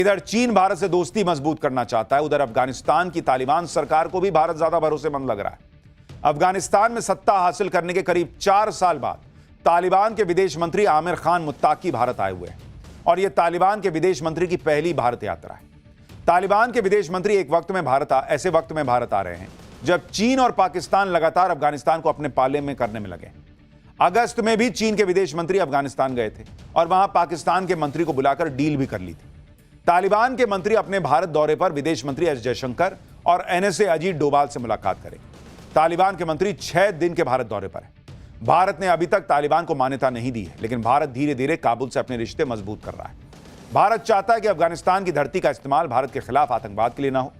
इधर चीन भारत से दोस्ती मजबूत करना चाहता है, उधर अफगानिस्तान की तालिबान सरकार को भी भारत ज्यादा भरोसेमंद लग रहा है। अफगानिस्तान में सत्ता हासिल करने के करीब 4 साल बाद तालिबान के विदेश मंत्री आमिर खान मुत्ताकी भारत आए हुए हैं और यह तालिबान के विदेश मंत्री की पहली भारत यात्रा है। तालिबान के विदेश मंत्री ऐसे वक्त में भारत आ रहे हैं जब चीन और पाकिस्तान लगातार अफगानिस्तान को अपने पाले में करने में लगे। अगस्त में भी चीन के विदेश मंत्री अफगानिस्तान गए थे और वहां पाकिस्तान के मंत्री को बुलाकर डील भी कर ली थी। तालिबान के मंत्री अपने भारत दौरे पर विदेश मंत्री एस जयशंकर और एनएसए अजीत डोभाल से मुलाकात करेंगे। तालिबान के मंत्री 6 दिन के भारत दौरे पर हैं। भारत ने अभी तक तालिबान को मान्यता नहीं दी है, लेकिन भारत धीरे धीरे काबुल से अपने रिश्ते मजबूत कर रहा है। भारत चाहता है कि अफगानिस्तान की धरती का इस्तेमाल भारत के खिलाफ आतंकवाद के लिए ना हो।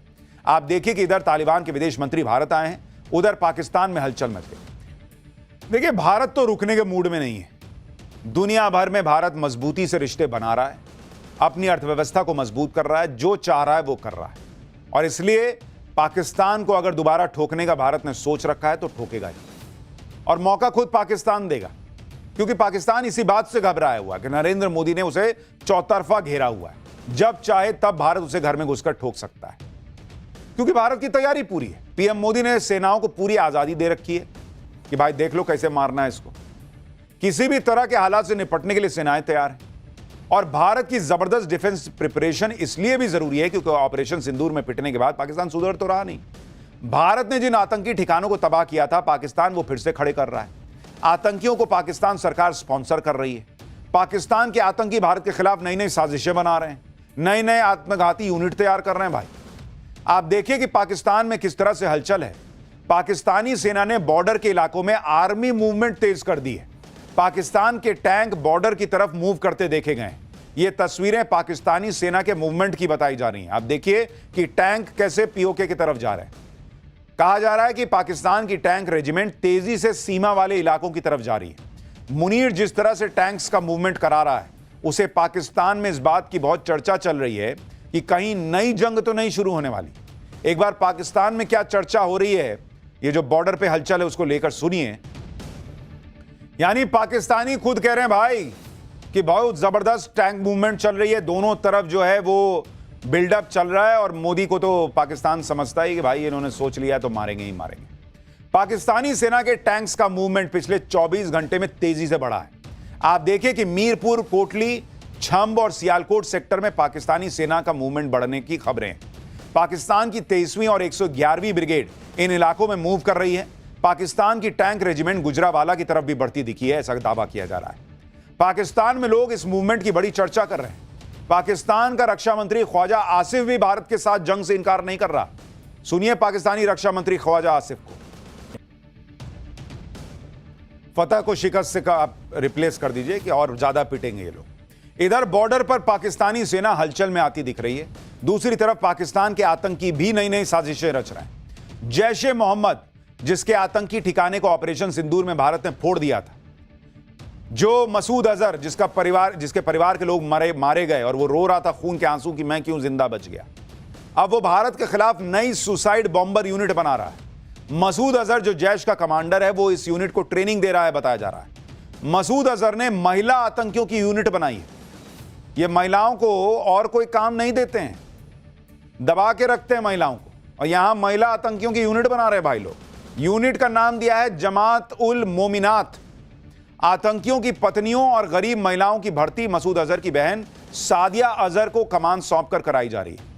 आप देखिए कि इधर तालिबान के विदेश मंत्री भारत आए हैं, उधर पाकिस्तान में हलचल मच गई। देखिए, भारत तो रुकने के मूड में नहीं है। दुनिया भर में भारत मजबूती से रिश्ते बना रहा है, अपनी अर्थव्यवस्था को मजबूत कर रहा है, जो चाह रहा है वो कर रहा है। और इसलिए पाकिस्तान को अगर दोबारा ठोकने का भारत ने सोच रखा है तो ठोकेगा ही, और मौका खुद पाकिस्तान देगा, क्योंकि पाकिस्तान इसी बात से घबराया हुआ है कि नरेंद्र मोदी ने उसे चौतरफा घेरा हुआ है। जब चाहे तब भारत उसे घर में घुसकर ठोक सकता है, क्योंकि भारत की तैयारी पूरी है। पीएम मोदी ने सेनाओं को पूरी आजादी दे रखी है कि भाई देख लो कैसे मारना है इसको। किसी भी तरह के हालात से निपटने के लिए सेनाएं तैयार हैं। और भारत की जबरदस्त डिफेंस प्रिपरेशन इसलिए भी जरूरी है क्योंकि ऑपरेशन सिंदूर में पिटने के बाद पाकिस्तान सुधर तो रहा नहीं। भारत ने जिन आतंकी ठिकानों को तबाह किया था, पाकिस्तान वो फिर से खड़े कर रहा है। आतंकियों को पाकिस्तान सरकार स्पॉन्सर कर रही है। पाकिस्तान के आतंकी भारत के खिलाफ नई नई साजिशें बना रहे हैं, नए नए आत्मघाती यूनिट तैयार कर रहे हैं। भाई आप देखिए कि पाकिस्तान में किस तरह से हलचल है। पाकिस्तानी सेना ने बॉर्डर के इलाकों में आर्मी मूवमेंट तेज कर दी है। पाकिस्तान के टैंक बॉर्डर की तरफ मूव करते देखे गए। ये तस्वीरें पाकिस्तानी सेना के मूवमेंट की बताई जा रही हैं। आप देखिए कि टैंक कैसे पीओके की तरफ जा रहे हैं। कहा जा रहा है कि पाकिस्तान की टैंक रेजिमेंट तेजी से सीमा वाले इलाकों की तरफ जा रही है। मुनीर जिस तरह से टैंक्स का मूवमेंट करा रहा है, उसे पाकिस्तान में इस बात की बहुत चर्चा चल रही है कि कहीं नई जंग तो नहीं शुरू होने वाली। एक बार पाकिस्तान में क्या चर्चा हो रही है, ये जो बॉर्डर पे हलचल है उसको लेकर सुनिए। यानी पाकिस्तानी खुद कह रहे हैं भाई कि बहुत जबरदस्त टैंक मूवमेंट चल रही है, दोनों तरफ जो है वो बिल्डअप चल रहा है, और मोदी को तो पाकिस्तान समझता है कि भाई इन्होंने सोच लिया है तो मारेंगे ही मारेंगे। पाकिस्तानी सेना के टैंक्स का मूवमेंट पिछले 24 घंटे में तेजी से बढ़ा है। आप देखिए कि मीरपुर, कोटली, छंब और सियालकोट सेक्टर में पाकिस्तानी सेना का मूवमेंट बढ़ने की खबरें हैं। पाकिस्तान की 23वीं और 111वीं ब्रिगेड इन इलाकों में मूव कर रही है। पाकिस्तान की टैंक रेजिमेंट गुजरावाला की तरफ भी बढ़ती दिखी है, ऐसा दावा किया जा रहा है। पाकिस्तान में लोग इस मूवमेंट की बड़ी चर्चा कर रहे हैं। पाकिस्तान का रक्षा मंत्री ख्वाजा आसिफ भी भारत के साथ जंग से इनकार नहीं कर रहा। सुनिए पाकिस्तानी रक्षा मंत्री ख्वाजा आसिफ को। फतह को शिकस्त से आप रिप्लेस कर दीजिए कि और ज्यादा पिटेंगे ये लोग। इधर बॉर्डर पर पाकिस्तानी सेना हलचल में आती दिख रही है। दूसरी तरफ पाकिस्तान के आतंकी भी नई नई साजिशें रच रहे हैं। जैश-ए मोहम्मद, जिसके आतंकी ठिकाने को ऑपरेशन सिंदूर में भारत ने फोड़ दिया था, जो मसूद अजहर जिसके परिवार के लोग मारे गए और वो रो रहा था खून के आंसू कि मैं क्यों जिंदा बच गया, अब वो भारत के खिलाफ नई सुसाइड बॉम्बर यूनिट बना रहा है। मसूद अजहर जो जैश का कमांडर है, वो इस यूनिट को ट्रेनिंग दे रहा है, बताया जा रहा है। मसूद अजहर ने महिला आतंकियों की यूनिट बनाई है। ये महिलाओं को और कोई काम नहीं देते हैं, दबा के रखते हैं महिलाओं को, और यहां महिला आतंकियों की यूनिट बना रहे भाई लोग। यूनिट का नाम दिया है जमात उल मोमिनात। आतंकियों की पत्नियों और गरीब महिलाओं की भर्ती मसूद अजहर की बहन सादिया अजहर को कमान सौंपकर कराई जा रही है।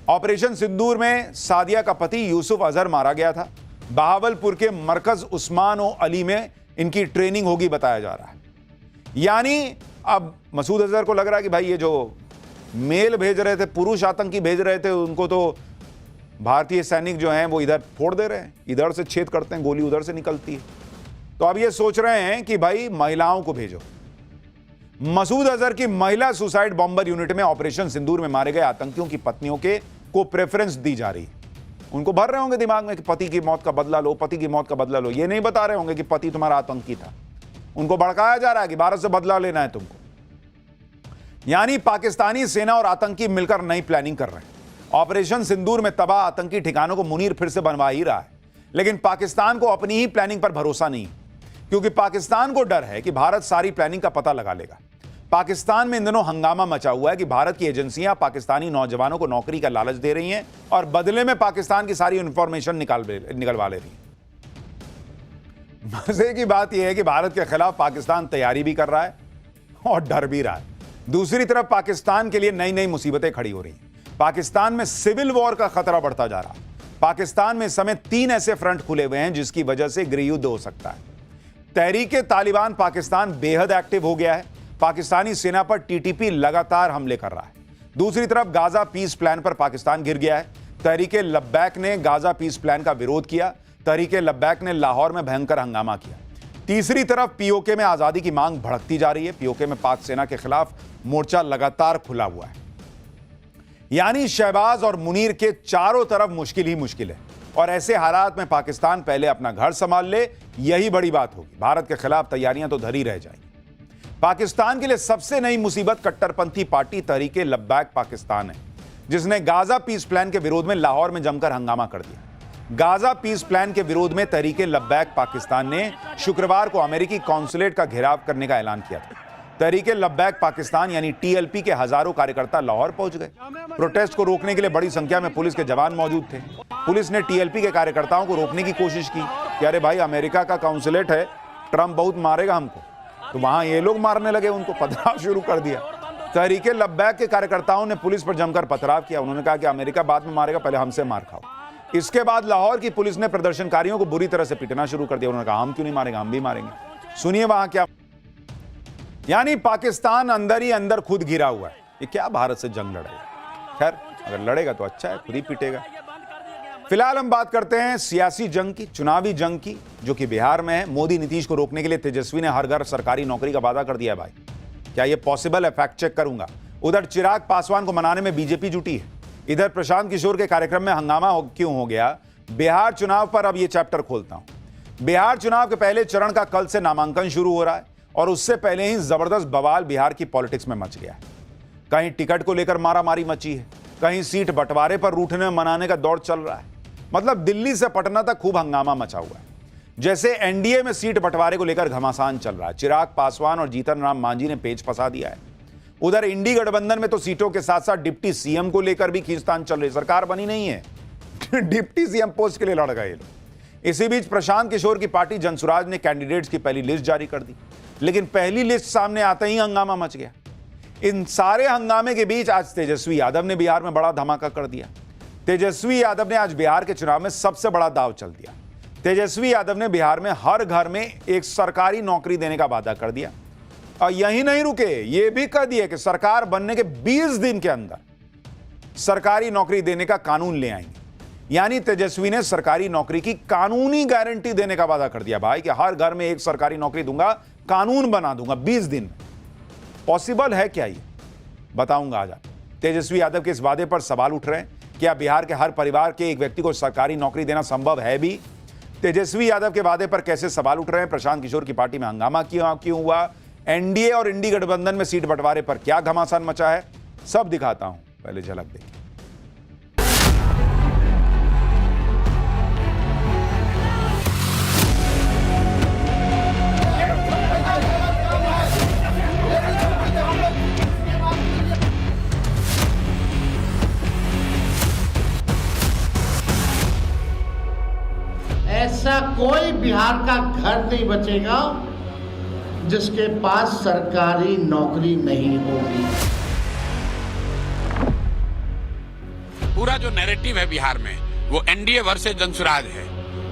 ऑपरेशन सिंदूर में सादिया का पति यूसुफ अजहर मारा गया था। बहावलपुर के मरकज उस्मान ओ अली में इनकी ट्रेनिंग होगी, बताया जा रहा है। यानी अब मसूद अजहर को लग रहा है कि भाई ये जो मेल भेज रहे थे, पुरुष आतंकी भेज रहे थे, उनको तो भारतीय सैनिक जो हैं वो इधर फोड़ दे रहे हैं, इधर से छेद करते हैं, गोली उधर से निकलती है। तो अब ये सोच रहे हैं कि भाई महिलाओं को भेजो। मसूद अजहर की महिला सुसाइड बॉम्बर यूनिट में ऑपरेशन सिंदूर में मारे गए आतंकियों की पत्नियों को प्रेफरेंस दी जा रही है। उनको भर रहे होंगे दिमाग में कि पति की मौत का बदला लो, पति की मौत का बदला लो। ये नहीं बता रहे होंगे कि पति तुम्हारा आतंकी था। उनको भड़काया जा रहा है कि भारत से बदला लेना है तुमको। यानी पाकिस्तानी सेना और आतंकी मिलकर नई प्लानिंग कर रहे हैं। ऑपरेशन सिंदूर में तबाह आतंकी ठिकानों को मुनीर फिर से बनवा ही रहा है, लेकिन पाकिस्तान को अपनी ही प्लानिंग पर भरोसा नहीं, क्योंकि पाकिस्तान को डर है कि भारत सारी प्लानिंग का पता लगा लेगा। पाकिस्तान में इन दिनों हंगामा मचा हुआ है कि भारत की एजेंसियां पाकिस्तानी नौजवानों को नौकरी का लालच दे रही हैं और बदले में पाकिस्तान की सारी इंफॉर्मेशन निकलवा ले रही हैं। मजे की बात यह है कि भारत के खिलाफ पाकिस्तान तैयारी भी कर रहा है और डर भी रहा है। दूसरी तरफ पाकिस्तान के लिए नई नई मुसीबतें खड़ी हो रही हैं। पाकिस्तान में सिविल वॉर का खतरा बढ़ता जा रहा है। पाकिस्तान में इस समय 3 ऐसे फ्रंट खुले हुए हैं जिसकी वजह से गृहयुद्ध हो सकता है। तहरीके तालिबान पाकिस्तान बेहद एक्टिव हो गया है। पाकिस्तानी सेना पर टीटीपी लगातार हमले कर रहा है। दूसरी तरफ गाजा पीस प्लान पर पाकिस्तान गिर गया है। तहरीके लब्बैक ने गाजा पीस प्लान का विरोध किया। तहरीके लब्बैक ने लाहौर में भयंकर हंगामा किया। तीसरी तरफ पीओके में आजादी की मांग भड़कती जा रही है। पीओके में पाक सेना के खिलाफ मोर्चा लगातार खुला हुआ है। यानी शहबाज और मुनीर के चारों तरफ मुश्किल ही मुश्किल है और ऐसे हालात में पाकिस्तान पहले अपना घर संभाल ले, यही बड़ी बात होगी। भारत के खिलाफ तैयारियां तो धरी रह जाएंगी। पाकिस्तान के लिए सबसे नई मुसीबत कट्टरपंथी पार्टी तहरीके लब्बैक पाकिस्तान है, जिसने गाजा पीस प्लान के विरोध में लाहौर में जमकर हंगामा कर दिया। गाजा पीस प्लान के विरोध में तहरीके लब्बैक पाकिस्तान ने शुक्रवार को अमेरिकी कॉन्सुलेट का घेराव करने का ऐलान किया था। तहरीके लब्बैक पाकिस्तान यानी टीएलपी के हजारों कार्यकर्ता लाहौर पहुंच गए। प्रोटेस्ट को रोकने के लिए बड़ी संख्या में पुलिस के जवान मौजूद थे। पुलिस ने टीएलपी के कार्यकर्ताओं को रोकने की कोशिश की कि अरे भाई, अमेरिका का कॉन्सुलेट है, ट्रंप बहुत मारेगा हमको। तो वहां ये लोग मारने लगे, उनको पथराव शुरू कर दिया। तहरीके लब्बैक के कार्यकर्ताओं ने पुलिस पर जमकर पथराव किया। उन्होंने कहा कि अमेरिका बाद में मारेगा, पहले हमसे मार खाओ। इसके बाद लाहौर की पुलिस ने प्रदर्शनकारियों को बुरी तरह से पीटना शुरू कर दिया। उन्होंने कहा हम क्यों नहीं मारेंगे, हम भी मारेंगे। सुनिए वहां क्या। यानी पाकिस्तान अंदर ही अंदर खुद घिरा हुआ है। ये क्या भारत से जंग लड़ेगा? खैर, अगर लड़ेगा तो अच्छा है, खुद ही पिटेगा। फिलहाल हम बात करते हैं सियासी जंग की, चुनावी जंग की, जो कि बिहार में है। मोदी नीतीश को रोकने के लिए तेजस्वी ने हर घर सरकारी नौकरी का वादा कर दिया है। भाई, क्या यह पॉसिबल है? फैक्ट चेक करूंगा। उधर चिराग पासवान को मनाने में बीजेपी जुटी है। इधर प्रशांत किशोर के कार्यक्रम में हंगामा क्यों हो गया? बिहार चुनाव पर अब यह चैप्टर खोलता हूं। बिहार चुनाव के पहले चरण का कल से नामांकन शुरू हो रहा है और उससे पहले ही जबरदस्त बवाल बिहार की पॉलिटिक्स में मच गया है। कहीं टिकट को लेकर मारामारी मची है, कहीं सीट बंटवारे पर रूठने मनाने का दौर चल रहा है। मतलब दिल्ली से पटना तक खूब हंगामा मचा हुआ है। जैसे एनडीए में सीट बंटवारे को लेकर घमासान चल रहा है। चिराग पासवान और जीतन राम मांझी ने पेच फंसा दिया है। उधर इंडी गठबंधन में तो सीटों के साथ साथ डिप्टी सीएम को लेकर भी खींचतान चल रही। सरकार बनी नहीं है, डिप्टी सीएम पोस्ट के लिए लड़ गए लोग। इसी बीच प्रशांत किशोर की पार्टी जनसुराज ने कैंडिडेट्स की पहली लिस्ट जारी कर दी, लेकिन पहली लिस्ट सामने आते ही हंगामा मच गया। इन सारे हंगामे के बीच आज तेजस्वी यादव ने बिहार में बड़ा धमाका कर दिया। तेजस्वी यादव ने आज बिहार के चुनाव में सबसे बड़ा दांव चल दिया। तेजस्वी यादव ने बिहार में हर घर में एक सरकारी नौकरी देने का वादा कर दिया और यही नहीं रुके, ये भी कह दिया कि सरकार बनने के 20 दिन के अंदर सरकारी नौकरी देने का कानून ले आएंगे। यानी तेजस्वी ने सरकारी नौकरी की कानूनी गारंटी देने का वादा कर दिया भाई, कि हर घर में एक सरकारी नौकरी दूंगा, कानून बना दूंगा 20 दिन में। पॉसिबल है क्या ये? बताऊंगा आज। तेजस्वी यादव के इस वादे पर सवाल उठ रहे हैं। क्या बिहार के हर परिवार के एक व्यक्ति को सरकारी नौकरी देना संभव है भी? तेजस्वी यादव के वादे पर कैसे सवाल उठ रहे हैं? प्रशांत किशोर की पार्टी में हंगामा क्यों हुआ? एनडीए और इंडी गठबंधन में सीट बंटवारे पर क्या घमासान मचा है? सब दिखाता हूं, पहले झलक देखिए। ऐसा कोई बिहार का घर नहीं बचेगा जिसके पास सरकारी नौकरी नहीं होगी। पूरा जो नैरेटिव है बिहार में वो एनडीए वर्सेस जनसुराज है।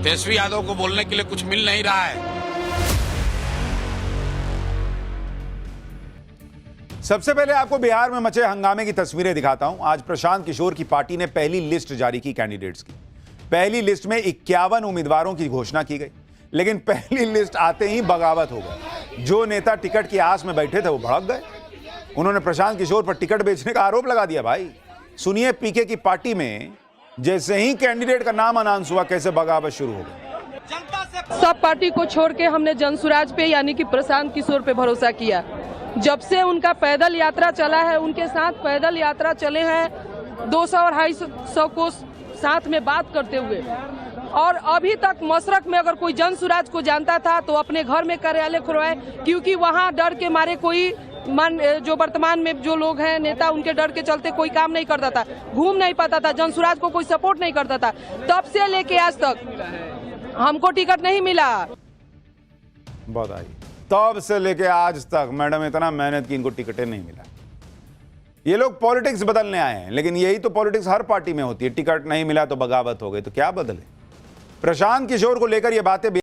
तेजस्वी यादव को बोलने के लिए कुछ मिल नहीं रहा है। सबसे पहले आपको बिहार में मचे हंगामे की तस्वीरें दिखाता हूं। आज प्रशांत किशोर की पार्टी ने पहली लिस्ट जारी की कैंडिडेट्स की। पहली लिस्ट में 51 उम्मीदवारों की घोषणा की गई, लेकिन पहली लिस्ट आते ही बगावत हो गई। जो नेता टिकट की आस में बैठे थे वो भड़क गए। उन्होंने प्रशांत किशोर पर टिकट बेचने का आरोप लगा दिया। भाई सुनिए, पीके की पार्टी में जैसे ही कैंडिडेट का नाम अनाउंस हुआ, कैसे बगावत शुरू हो गई। सब पार्टी को छोड़ के हमने जनसुराज पे यानी कि प्रशांत किशोर पे भरोसा किया। जब से उनका पैदल यात्रा चला है, उनके साथ पैदल यात्रा चले हैं 200 और 250 को साथ में बात करते हुए, और अभी तक मशरक में अगर कोई जनसुराज को जानता था तो अपने घर में कार्यालय खुलवाए, क्योंकि वहां डर के मारे कोई जो वर्तमान में जो लोग हैं नेता, उनके डर के चलते कोई काम नहीं करता था, घूम नहीं पाता था, जनसुराज को कोई सपोर्ट नहीं करता था। तब से लेके आज तक हमको टिकट नहीं मिला। बहुत आई। तब से लेके आज तक मैडम इतना मेहनत की, इनको टिकटें नहीं मिला। ये लोग पॉलिटिक्स बदलने आए हैं, लेकिन यही तो पॉलिटिक्स हर पार्टी में होती है। टिकट नहीं मिला तो बगावत हो गई, तो क्या बदले। प्रशांत किशोर को लेकर ये बातें